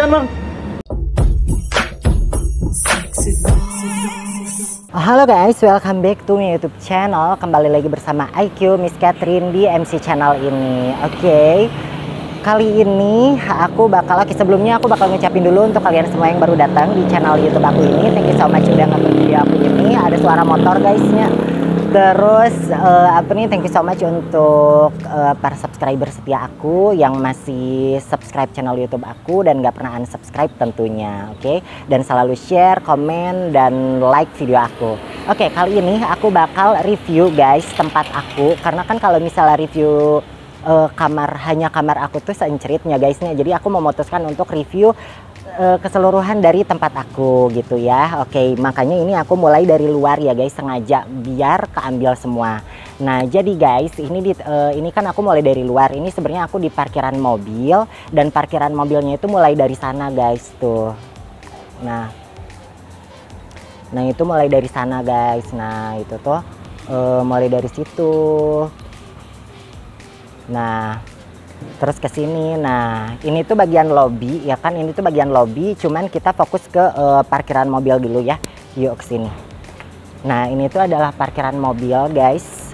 Cepetan bang. Halo guys, welcome back to my YouTube channel. Kembali lagi bersama IQ Miss Catherine di MC channel ini. Oke, kali ini sebelumnya aku bakal ngucapin dulu untuk kalian semua yang baru datang di channel YouTube aku ini. Thank you so much udah nonton video aku ini. Ada suara motor guysnya. Terus thank you so much untuk para subscriber setia aku yang masih subscribe channel YouTube aku dan gak pernah unsubscribe tentunya, oke? Dan selalu share, komen, dan like video aku. Oke, kali ini aku bakal review guys tempat aku, karena kan kalau misalnya review hanya kamar aku tuh seenceritnya guysnya. Jadi aku memutuskan untuk review keseluruhan dari tempat aku gitu ya. Oke, makanya ini aku mulai dari luar ya guys, sengaja biar keambil semua. Nah jadi guys, ini kan aku mulai dari luar. Ini sebenarnya aku di parkiran mobil, dan parkiran mobilnya itu mulai dari sana guys tuh. Nah itu mulai dari sana guys. Nah itu tuh mulai dari situ. Nah terus ke sini. Nah, ini tuh bagian lobby ya kan, ini tuh bagian lobby, cuman kita fokus ke parkiran mobil dulu ya. Yuk ke sini. Nah, ini tuh adalah parkiran mobil, guys.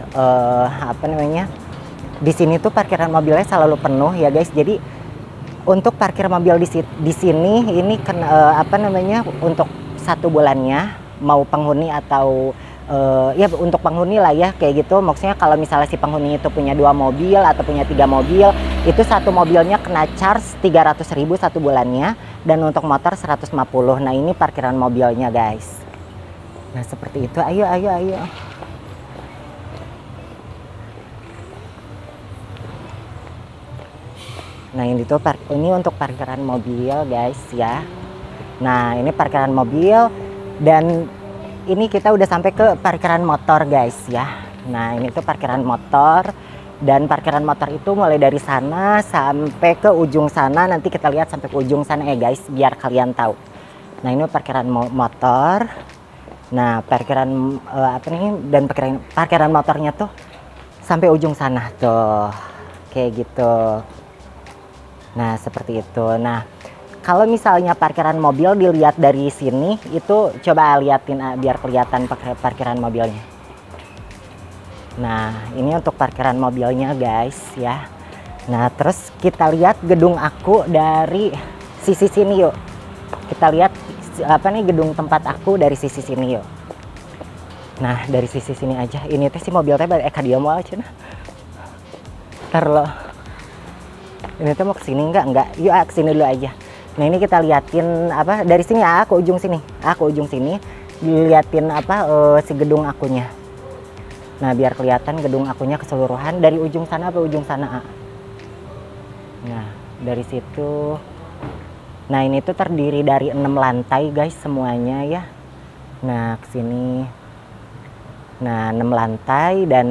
Di sini tuh parkiran mobilnya selalu penuh ya, guys. Jadi untuk parkir mobil di sini ini untuk 1 bulannya, mau penghuni atau ya untuk penghuni lah ya kayak gitu. Maksudnya kalau misalnya si penghuni itu punya 2 mobil atau punya 3 mobil, itu 1 mobilnya kena charge 300.000 1 bulannya, dan untuk motor 150. Nah ini parkiran mobilnya guys. Nah seperti itu. Ayo. Nah ini tuh ini untuk parkiran mobil guys ya. Nah ini parkiran mobil, dan ini kita udah sampai ke parkiran motor guys ya. Nah ini tuh parkiran motor, dan parkiran motor itu mulai dari sana sampai ke ujung sana. Nanti kita lihat sampai ke ujung sana ya guys, biar kalian tahu. Nah ini parkiran motor. Nah parkiran parkiran motornya tuh sampai ujung sana tuh kayak gitu. Nah seperti itu. Nah kalau misalnya parkiran mobil dilihat dari sini, itu coba liatin biar kelihatan parkiran mobilnya. Nah ini untuk parkiran mobilnya guys ya. Nah terus kita lihat gedung aku dari sisi sini yuk. Kita lihat gedung tempat aku dari sisi sini yuk. Nah dari sisi sini aja. Ini teh si mobil teh dia mau aja. Ntar lo. Ini tuh mau kesini enggak? Yuk kesini dulu aja. Nah ini kita liatin dari sini ya, ke ujung sini. Ke ujung sini diliatin si gedung akunya. Nah biar kelihatan gedung akunya keseluruhan dari ujung sana ke ujung sana. Nah dari situ. Nah ini tuh terdiri dari 6 lantai guys semuanya ya. Nah kesini. Nah 6 lantai, dan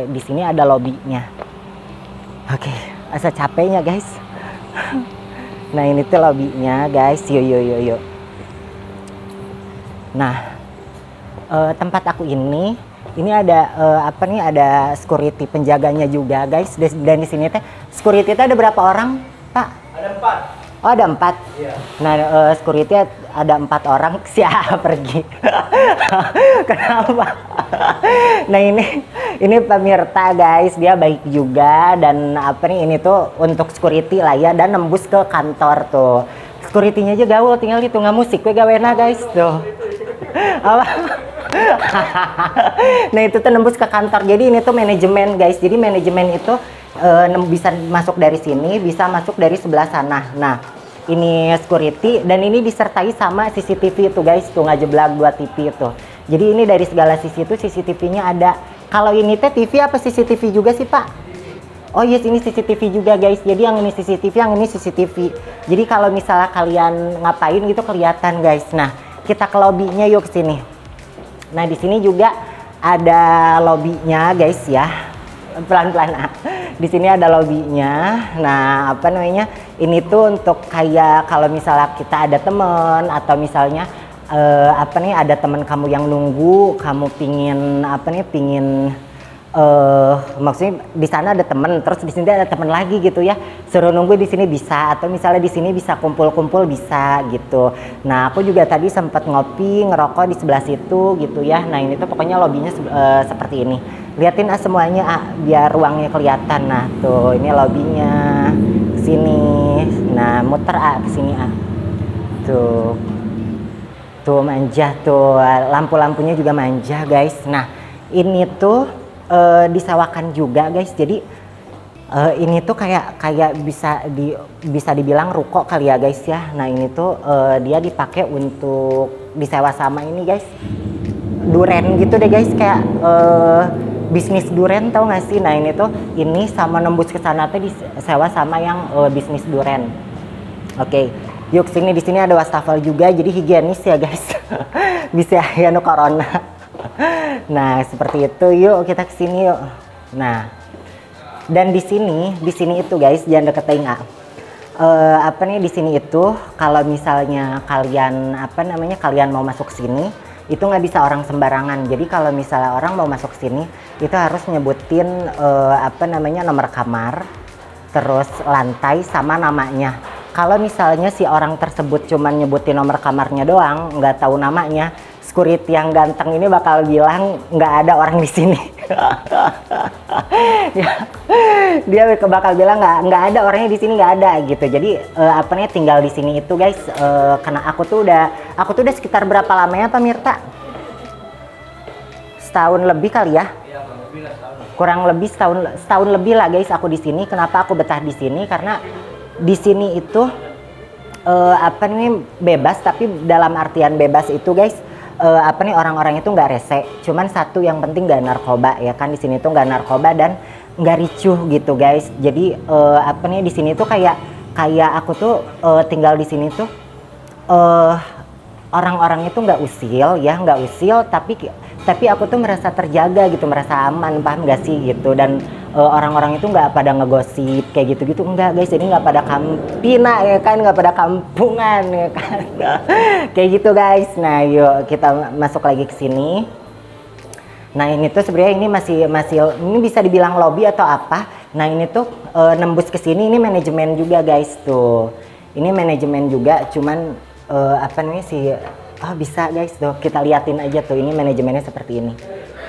di sini ada lobbynya. Oke, asa capeknya guys. Nah ini tuh lobbynya guys. Yuk. Nah tempat aku ini ada ada security penjaganya juga guys. Dan di sini teh security teh ada berapa orang Pak? Ada 4. Oh ada 4. Iya. Nah security ada 4 orang. Siapa pergi? Kenapa? Nah ini pemirsa guys, dia baik juga, dan ini tuh untuk security lah ya, dan nembus ke kantor tuh. Security-nya aja gaul, tinggal nggak musik gue gawena guys tuh. Apa? Nah itu tuh nembus ke kantor. Jadi ini tuh manajemen guys. Jadi manajemen itu bisa masuk dari sini, bisa masuk dari sebelah sana. Nah ini security, dan ini disertai sama CCTV itu guys, tuh ngajeblak 2 TV itu. Jadi ini dari segala sisi itu CCTV-nya ada. Kalau ini teh TV apa CCTV juga sih Pak? Oh yes, ini CCTV juga guys. Jadi yang ini CCTV, yang ini CCTV. Jadi kalau misalnya kalian ngapain gitu kelihatan guys. Nah kita ke lobbynya yuk ke sini. Nah di sini juga ada lobbynya guys ya. Pelan-pelan. Di sini ada lobbynya. Nah ini tuh untuk kayak kalau misalnya kita ada temen, atau misalnya ada teman kamu yang nunggu, kamu pingin maksudnya di sana ada temen, terus di sini ada temen lagi gitu ya, suruh nunggu di sini bisa, atau misalnya di sini bisa kumpul-kumpul bisa gitu. Nah aku juga tadi sempat ngopi ngerokok di sebelah situ gitu ya. Nah ini tuh pokoknya lobbynya seperti ini, liatin semuanya biar ruangnya kelihatan. Nah tuh ini lobbynya sini. Nah muter ke sini tuh tuh manja tuh, lampu-lampunya juga manja guys. Nah ini tuh disewakan juga guys, jadi ini tuh kayak bisa dibilang ruko kali ya guys ya. Nah ini tuh dia dipakai untuk disewa sama ini guys, duren gitu deh guys, kayak bisnis duren, tau gak sih? Nah ini sama nembus ke sana tuh disewa sama yang bisnis duren. Oke, yuk sini, di sini ada wastafel juga, jadi higienis ya guys. Bisa ya no corona. Nah seperti itu, yuk kita kesini yuk. Nah dan di sini itu guys, jangan deket teing apa nih, di sini itu kalau misalnya kalian kalian mau masuk sini itu nggak bisa orang sembarangan. Jadi kalau misalnya orang mau masuk sini itu harus nyebutin nomor kamar, terus lantai sama namanya. Kalau misalnya si orang tersebut cuman nyebutin nomor kamarnya doang, nggak tahu namanya, security yang ganteng ini bakal bilang nggak ada orang di sini. dia bakal bilang nggak ada orangnya di sini, nggak ada gitu. Jadi tinggal di sini itu guys. Karena aku tuh udah sekitar berapa lamanya Pak Mirta? Setahun lebih kali ya? Kurang lebih setahun lebih lah guys aku di sini. Kenapa aku betah di sini? Karena di sini itu bebas, tapi dalam artian bebas itu guys, orang-orang itu nggak rese. Cuman satu yang penting nggak narkoba ya kan. Di sini tuh nggak narkoba dan nggak ricuh gitu guys. Jadi di sini tuh kayak aku tuh tinggal di sini tuh orang-orang itu nggak usil ya, nggak usil, tapi aku tuh merasa terjaga gitu, merasa aman, paham gak sih gitu. Dan orang-orang itu nggak pada ngegosip kayak gitu-gitu, enggak guys. Jadi nggak pada kampina ya kan, nggak pada kampungan ya kan. Kayak gitu guys. Nah yuk kita masuk lagi ke sini. Nah ini tuh sebenarnya ini masih ini bisa dibilang lobby atau apa. Nah ini tuh nembus ke sini, ini manajemen juga guys tuh. Ini manajemen juga, cuman bisa guys tuh, kita liatin aja tuh, ini manajemennya seperti ini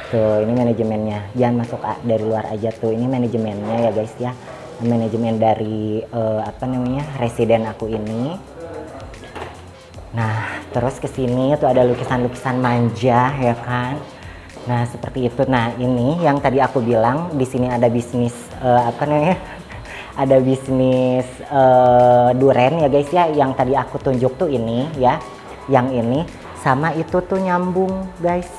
tuh. Ini manajemennya, jangan masuk dari luar aja tuh. Ini manajemennya ya guys ya, manajemen dari residen aku ini. Nah terus kesini tuh ada lukisan-lukisan manja ya kan. Nah seperti itu. Nah ini yang tadi aku bilang, di sini ada bisnis ada bisnis duren ya guys ya. Yang tadi aku tunjuk tuh ini ya, yang ini sama itu tuh nyambung guys.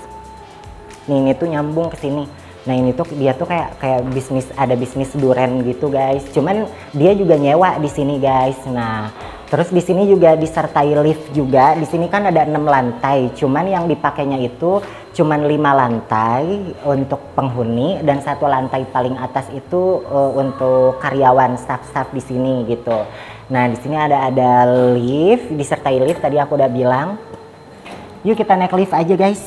Nih ini tuh nyambung ke sini. Nah ini tuh dia tuh kayak bisnis, ada bisnis duren gitu guys. Cuman dia juga nyewa di sini guys. Nah terus di sini juga disertai lift juga. Di sini kan ada 6 lantai. Cuman yang dipakainya itu cuman 5 lantai untuk penghuni, dan 1 lantai paling atas itu untuk karyawan, staff-staff di sini gitu. Nah di sini ada lift, disertai lift tadi aku udah bilang. Yuk kita naik lift aja guys.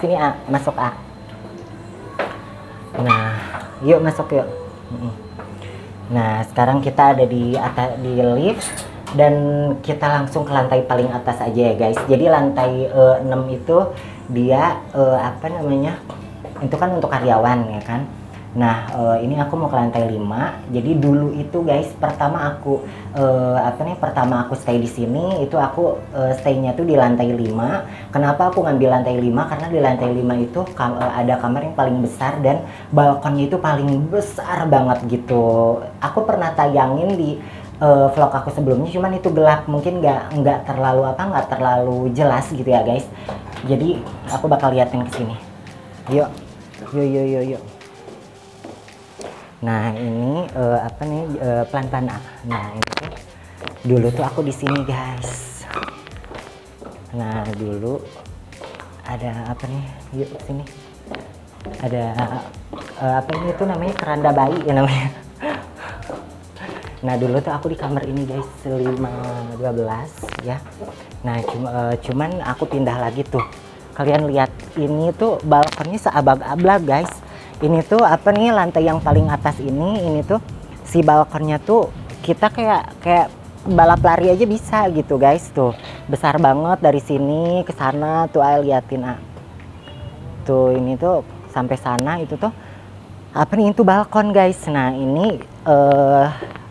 Sini masuk Nah yuk masuk yuk. Nah sekarang kita ada di lift, dan kita langsung ke lantai paling atas aja ya guys. Jadi lantai 6 itu dia itu kan untuk karyawan ya kan. Nah ini aku mau ke lantai 5. Jadi dulu itu guys, pertama aku stay di sini itu aku stay-nya tuh di lantai 5. Kenapa aku ngambil lantai 5? Karena di lantai 5 itu ada kamar yang paling besar, dan balkonnya itu paling besar banget gitu. Aku pernah tayangin di vlog aku sebelumnya, cuman itu gelap, mungkin nggak terlalu jelas gitu ya guys. Jadi aku bakal liatin ke sini. Yuk. Nah ini pelan-pelan. Nah ini tuh dulu tuh aku di sini guys. Nah dulu ada yuk sini. Ada itu namanya keranda bayi ya namanya. Nah dulu tuh aku di kamar ini guys, 512 ya. Nah cuman aku pindah lagi tuh. Kalian lihat ini tuh balkonnya seabag-ablag guys. Ini tuh apa nih, lantai yang paling atas ini tuh si balkonnya tuh kita kayak balap lari aja bisa gitu guys. Tuh besar banget, dari sini ke sana tuh liatin tuh, ini tuh sampai sana itu tuh apa nih, itu balkon guys. Nah ini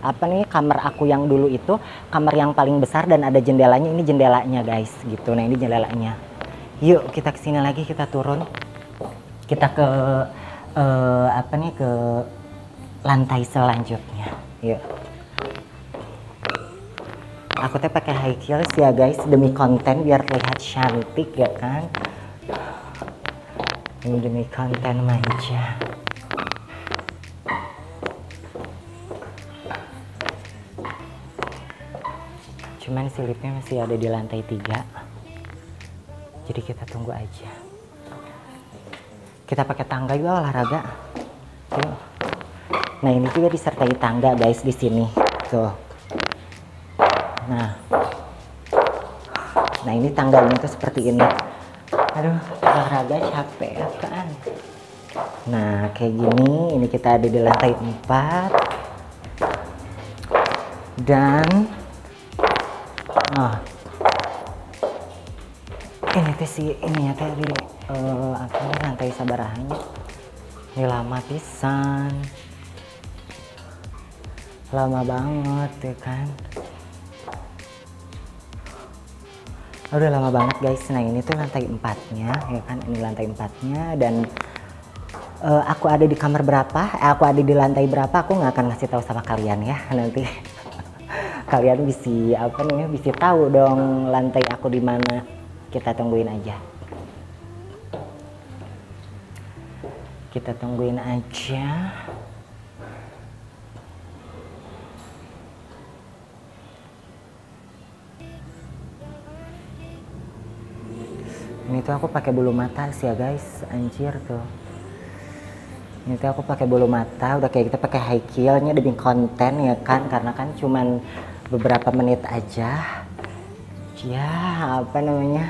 apa nih, kamar aku yang dulu itu kamar yang paling besar dan ada jendelanya. Ini jendelanya guys gitu. Nah ini jendelanya. Yuk kita kesini lagi, kita turun, kita ke apa nih, ke lantai selanjutnya. Yuk. Aku teh pakai high heels ya guys, demi konten biar terlihat cantik ya kan. Ini demi konten manja. Cuman si liftnya masih ada di lantai 3. Jadi kita tunggu aja. Kita pakai tangga juga olahraga. Yuk. Nah ini juga disertai tangga guys di sini. Tuh. Nah ini tangganya tuh seperti ini. Aduh, olahraga capek ya kan. Nah kayak gini. Ini kita ada di lantai 4. Dan ini tuh sih, ini ya teh di apa nih, lantai sabarahannya. Ini lama pisan, lama banget ya kan. Udah lama banget guys. Nah ini tuh lantai 4-nya ya kan, ini lantai 4-nya. Dan aku ada di kamar berapa, aku ada di lantai berapa, aku nggak akan ngasih tahu sama kalian ya. Nanti kalian bisa apa nih, bisa tahu dong lantai aku di mana. Kita tungguin aja. Kita tungguin aja. Ini tuh aku pakai bulu mata sih ya guys, anjir tuh. Ini tuh aku pakai bulu mata, udah kayak kita pakai high heelnya demi konten ya kan, karena kan cuman beberapa menit aja. Ya apa namanya,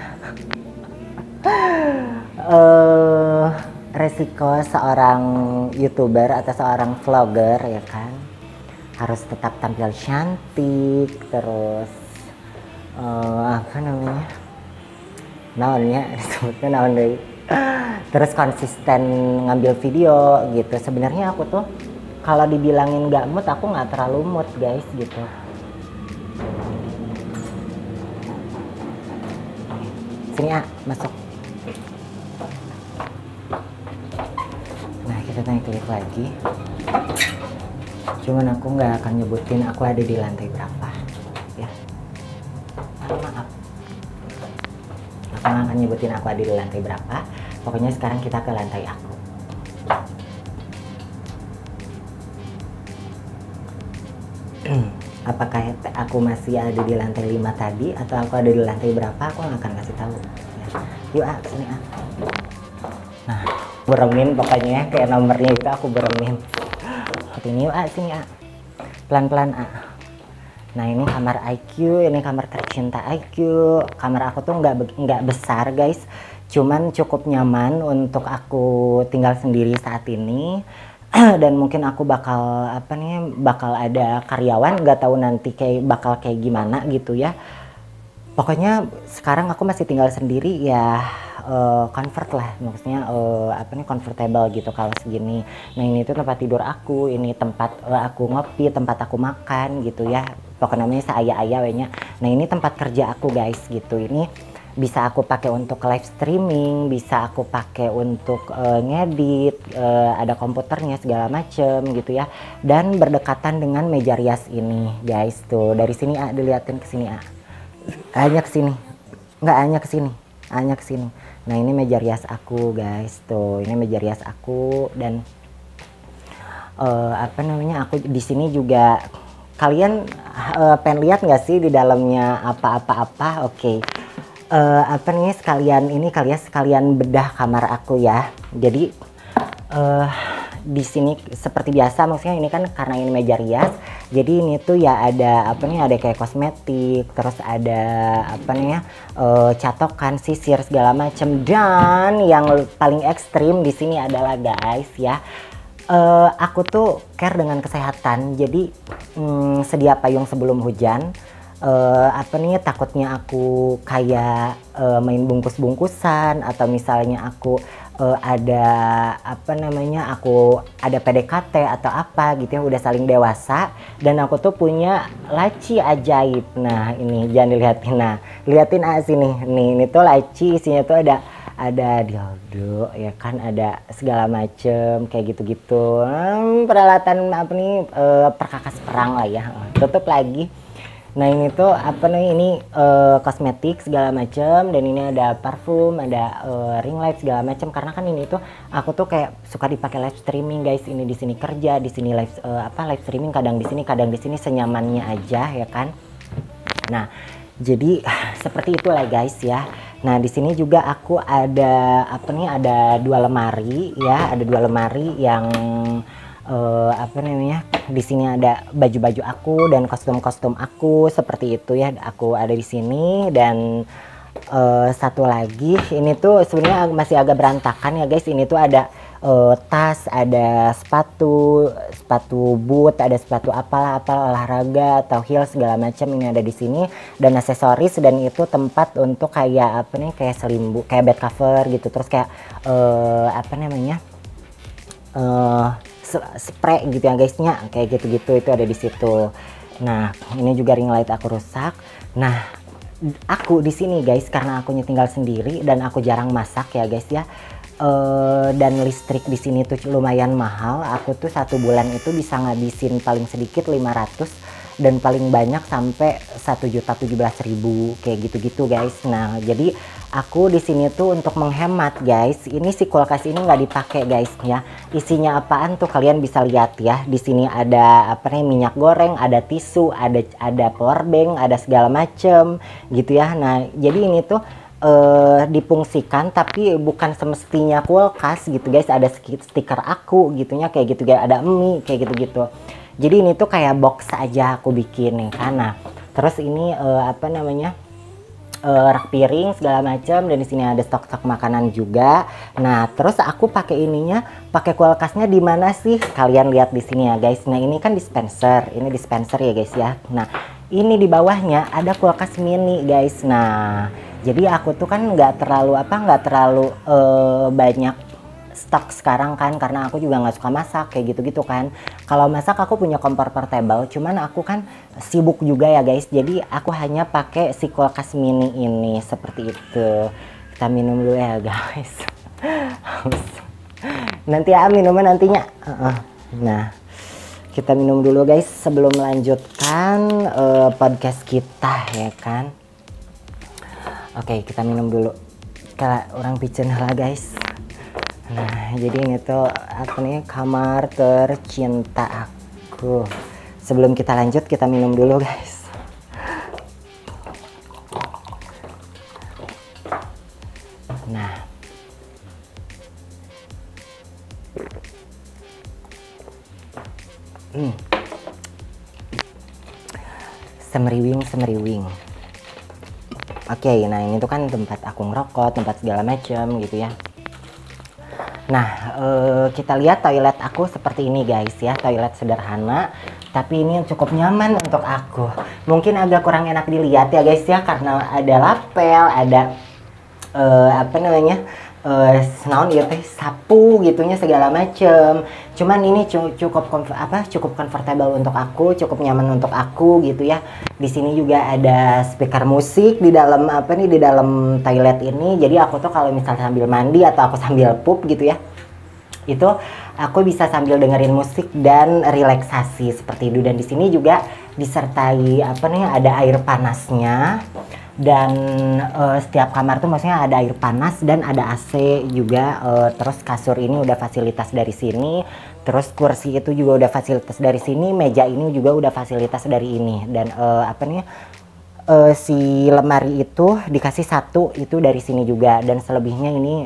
resiko seorang youtuber atau seorang vlogger ya kan, harus tetap tampil cantik, terus apa namanya, naonnya disebutnya naon deh, terus konsisten ngambil video gitu. Sebenarnya aku tuh kalau dibilangin nggak mood, aku nggak terlalu mood guys gitu. Sini masuk. Nah kita naik lift lagi. Cuman aku nggak akan nyebutin aku ada di lantai berapa ya. Maaf. Aku nggak akan nyebutin aku ada di lantai berapa. Pokoknya sekarang kita ke lantai aku. Apakah aku masih ada di lantai 5 tadi atau aku ada di lantai berapa, aku nggak akan kasih tahu ya. Yuk sini Nah beremin pokoknya, kayak nomornya itu aku beremin. Ini yuk sini pelan-pelan Nah ini kamar IQ, ini kamar tercinta IQ. Kamar aku tuh nggak besar guys, cuman cukup nyaman untuk aku tinggal sendiri saat ini. Dan mungkin aku bakal apa nih, bakal ada karyawan, nggak tahu nanti bakal kayak gimana gitu ya. Pokoknya sekarang aku masih tinggal sendiri ya, comfort lah, maksudnya apa nih, comfortable gitu kalau segini. Nah ini tuh tempat tidur aku, ini tempat aku ngopi, tempat aku makan gitu ya. Pokoknya namanya seaya-aya wenya. Nah ini tempat kerja aku guys gitu. Ini bisa aku pakai untuk live streaming, bisa aku pakai untuk ngedit, ada komputernya segala macem gitu ya. Dan berdekatan dengan meja rias ini guys tuh. Dari sini dilihatin ke sini hanya ke sini, nggak hanya ke sini, hanya ke sini. Nah ini meja rias aku guys tuh, ini meja rias aku. Dan apa namanya, aku di sini juga, kalian pengen lihat nggak sih di dalamnya apa-apa? Oke. Apa nih, sekalian bedah kamar aku ya. Jadi di sini seperti biasa, maksudnya ini kan karena ini meja rias, jadi ini tuh ya ada apa nih, ada kayak kosmetik, terus ada apa nih ya, catokan, sisir segala macem. Dan yang paling ekstrim di sini adalah guys ya, aku tuh care dengan kesehatan, jadi sedia payung sebelum hujan. Apa nih, takutnya aku kayak main bungkus-bungkusan, atau misalnya aku ada apa namanya, aku ada PDKT atau apa gitu ya, udah saling dewasa, dan aku tuh punya laci ajaib. Nah ini jangan dilihatin, nah liatin sini nih, ini tuh laci, isinya tuh ada dildo ya kan, ada segala macem kayak gitu-gitu, peralatan apa nih, perkakas perang lah ya. Tutup lagi. Nah ini tuh apa nih, ini kosmetik segala macem, dan ini ada parfum, ada ring light segala macem, karena kan ini tuh aku tuh kayak suka dipakai live streaming guys. Ini di sini kerja, di sini live live streaming, kadang di sini senyamannya aja ya kan. Nah jadi seperti itulah guys ya. Nah di sini juga aku ada apa nih, ada 2 lemari ya, ada 2 lemari yang apa namanya, di sini ada baju-baju aku dan kostum-kostum aku seperti itu ya, aku ada di sini. Dan satu lagi ini tuh sebenarnya masih agak berantakan ya guys. Ini tuh ada tas, ada sepatu boot, ada sepatu apalah olahraga atau heels segala macam, ini ada di sini, dan aksesoris. Dan itu tempat untuk kayak apa nih, kayak selimut, kayak bed cover gitu, terus kayak apa namanya, spray gitu ya guysnya, kayak gitu-gitu, itu ada di situ. Nah ini juga ring light aku rusak. Nah aku di sini guys, karena aku tinggal sendiri dan aku jarang masak ya guys ya, dan listrik di sini tuh lumayan mahal. Aku tuh 1 bulan itu bisa ngabisin paling sedikit 500 dan paling banyak sampai 1.017.000 kayak gitu-gitu guys. Nah jadi aku di sini tuh untuk menghemat guys. Ini si kulkas ini nggak dipakai guys ya. Isinya apaan tuh kalian bisa lihat ya. Di sini ada apa nih, minyak goreng, ada tisu, ada power bank, ada segala macem gitu ya. Nah jadi ini tuh difungsikan, tapi bukan semestinya kulkas gitu guys. Ada stiker aku gitunya kayak gitu guys, ada mie kayak gitu-gitu. Jadi ini tuh kayak box aja aku bikin nih kan. Nah terus ini apa namanya, rak piring segala macam, dan di sini ada stok-stok makanan juga. Nah terus aku pakai ininya, pakai kulkasnya di mana sih, kalian lihat di sini ya guys. Nah ini kan dispenser, ini dispenser ya guys ya. Nah ini di bawahnya ada kulkas mini guys. Nah jadi aku tuh kan nggak terlalu banyak stok sekarang kan, karena aku juga nggak suka masak kayak gitu-gitu kan. Kalau masak aku punya kompor portable, cuman aku kan sibuk juga ya guys, jadi aku hanya pakai si kulkas mini ini seperti itu. Kita minum dulu ya guys. Nanti ya minumnya nantinya. Nah kita minum dulu guys sebelum melanjutkan podcast kita ya kan. Oke kita minum dulu, kalau orang picen lah guys. Nah jadi ini tuh apa nih, kamar tercinta aku. Sebelum kita lanjut kita minum dulu guys. Nah semeriwing. Oke, nah ini tuh kan tempat aku ngerokok, tempat segala macam gitu ya. Nah kita lihat toilet aku seperti ini guys ya, toilet sederhana tapi ini cukup nyaman untuk aku. Mungkin agak kurang enak dilihat ya guys ya, karena ada lapel, ada apa namanya, naon ieu teh, sapu gitunya segala macem. Cuman ini cukup comfortable untuk aku, cukup nyaman untuk aku gitu ya. Di sini juga ada speaker musik di dalam apa nih, di dalam toilet ini. Jadi aku tuh kalau misalnya sambil mandi atau aku sambil pup gitu ya, itu aku bisa sambil dengerin musik dan relaksasi seperti itu. Dan di sini juga disertai apa nih, ada air panasnya. Dan setiap kamar tuh maksudnya ada air panas dan ada AC juga. Terus kasur ini udah fasilitas dari sini, terus kursi itu juga udah fasilitas dari sini, meja ini juga udah fasilitas dari ini. Dan apa nih, si lemari itu dikasih 1 itu dari sini juga, dan selebihnya ini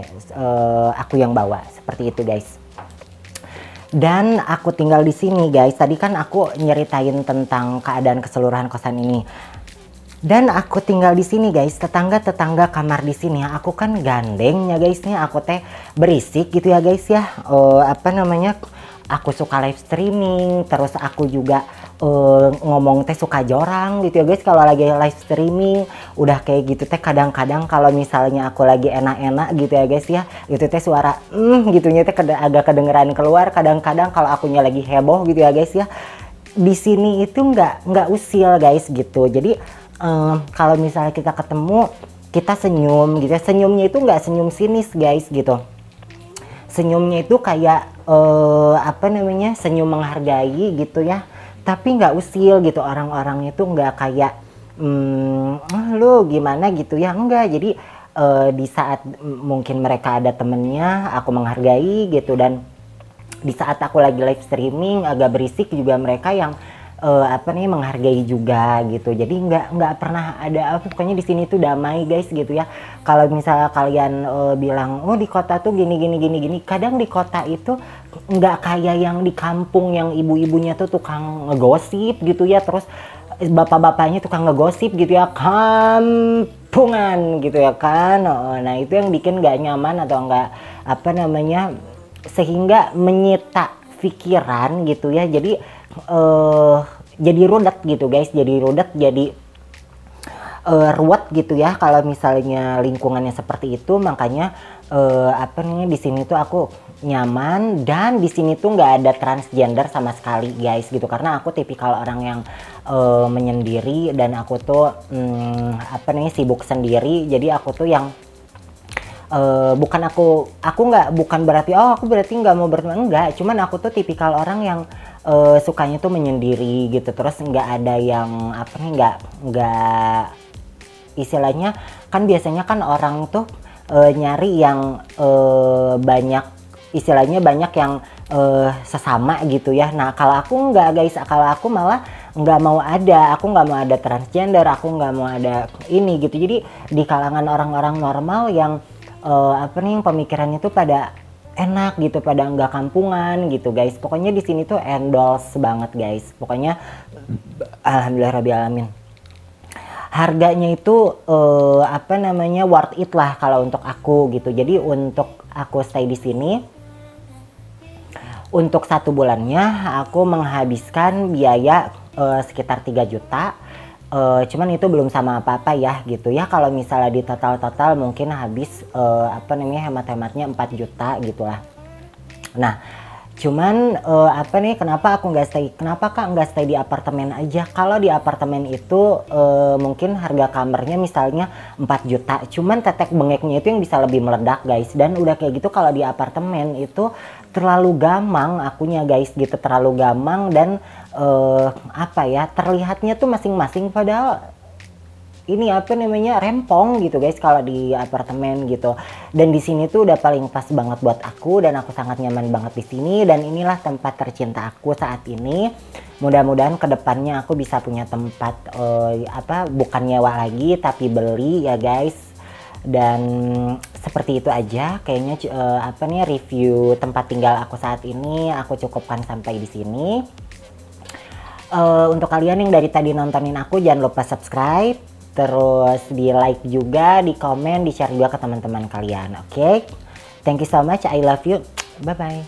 aku yang bawa seperti itu guys. Dan aku tinggal di sini guys. Tadi kan aku nyeritain tentang keadaan keseluruhan kosan ini. Dan aku tinggal di sini guys, tetangga-tetangga kamar di sini ya. Aku kan gandengnya guysnya, aku teh berisik gitu ya guys ya. Apa namanya? Aku suka live streaming, terus aku juga ngomong teh suka jorang gitu ya guys. Kalau lagi live streaming udah kayak gitu teh, kadang-kadang kalau misalnya aku lagi enak-enak gitu ya guys ya, itu teh suara gitunya teh agak kedengeran keluar. Kadang-kadang kalau akunya lagi heboh gitu ya guys ya, di sini itu nggak usil guys gitu. Jadi kalau misalnya kita ketemu, kita senyum gitu ya. Senyumnya itu nggak senyum sinis guys gitu. Senyumnya itu kayak apa namanya, senyum menghargai gitu ya. Tapi nggak usil gitu. Orang-orang itu nggak kayak lu gimana gitu ya, enggak. Jadi di saat mungkin mereka ada temennya, aku menghargai gitu. Dan di saat aku lagi live streaming agak berisik juga, mereka yang apa nih, menghargai juga gitu. Jadi nggak pernah ada, pokoknya di sini tuh damai guys gitu ya. Kalau misalnya kalian bilang oh di kota tuh gini, kadang di kota itu nggak kayak yang di kampung yang ibu-ibunya tuh tukang ngegosip gitu ya, terus bapak-bapaknya tukang ngegosip gitu ya, kampungan gitu ya kan. Nah itu yang bikin nggak nyaman atau nggak apa namanya, sehingga menyita pikiran gitu ya. Jadi rudet gitu guys, jadi rudet, jadi ruwet gitu ya kalau misalnya lingkungannya seperti itu. Makanya apa nih, di sini tuh aku nyaman, dan di sini tuh nggak ada transgender sama sekali guys gitu, karena aku tipikal orang yang menyendiri, dan aku tuh apa nih, sibuk sendiri. Jadi aku tuh yang bukan berarti aku berarti nggak mau berteman, enggak, cuman aku tuh tipikal orang yang sukanya tuh menyendiri gitu. Terus nggak ada yang apa nih, nggak istilahnya kan, biasanya kan orang tuh nyari yang banyak, istilahnya banyak yang sesama gitu ya. Nah kalau aku nggak guys, kalau aku malah nggak mau ada transgender, aku nggak mau ada ini gitu. Jadi di kalangan orang-orang normal yang apa nih, yang pemikirannya tuh pada enak gitu, pada nggak kampungan gitu guys. Pokoknya di sini tuh endorse banget guys. Pokoknya alhamdulillahirobbilalamin. Harganya itu apa namanya, worth it lah kalau untuk aku gitu. Jadi untuk aku stay di sini, untuk 1 bulannya aku menghabiskan biaya sekitar 3 juta. Cuman itu belum sama apa-apa ya gitu ya. Kalau misalnya di total mungkin habis apa namanya, hemat-hematnya 4 juta gitulah. Nah cuman apa nih, kenapa kak nggak stay di apartemen aja? Kalau di apartemen itu mungkin harga kamarnya misalnya 4 juta, cuman tetek bengeknya itu yang bisa lebih meledak guys. Dan udah kayak gitu, kalau di apartemen itu terlalu gamang akunya guys gitu, terlalu gamang. Dan apa ya, terlihatnya tuh masing-masing, padahal ini apa namanya, rempong gitu guys kalau di apartemen gitu. Dan di sini tuh udah paling pas banget buat aku, dan aku sangat nyaman banget di sini. Dan inilah tempat tercinta aku saat ini. Mudah-mudahan kedepannya aku bisa punya tempat apa, bukan nyewa lagi tapi beli ya guys. Dan seperti itu aja kayaknya apa nih, review tempat tinggal aku saat ini. Aku cukupkan sampai di sini. Untuk kalian yang dari tadi nontonin aku, jangan lupa subscribe, terus di like juga, di komen, di share juga ke teman-teman kalian. Oke, thank you so much, I love you, bye bye.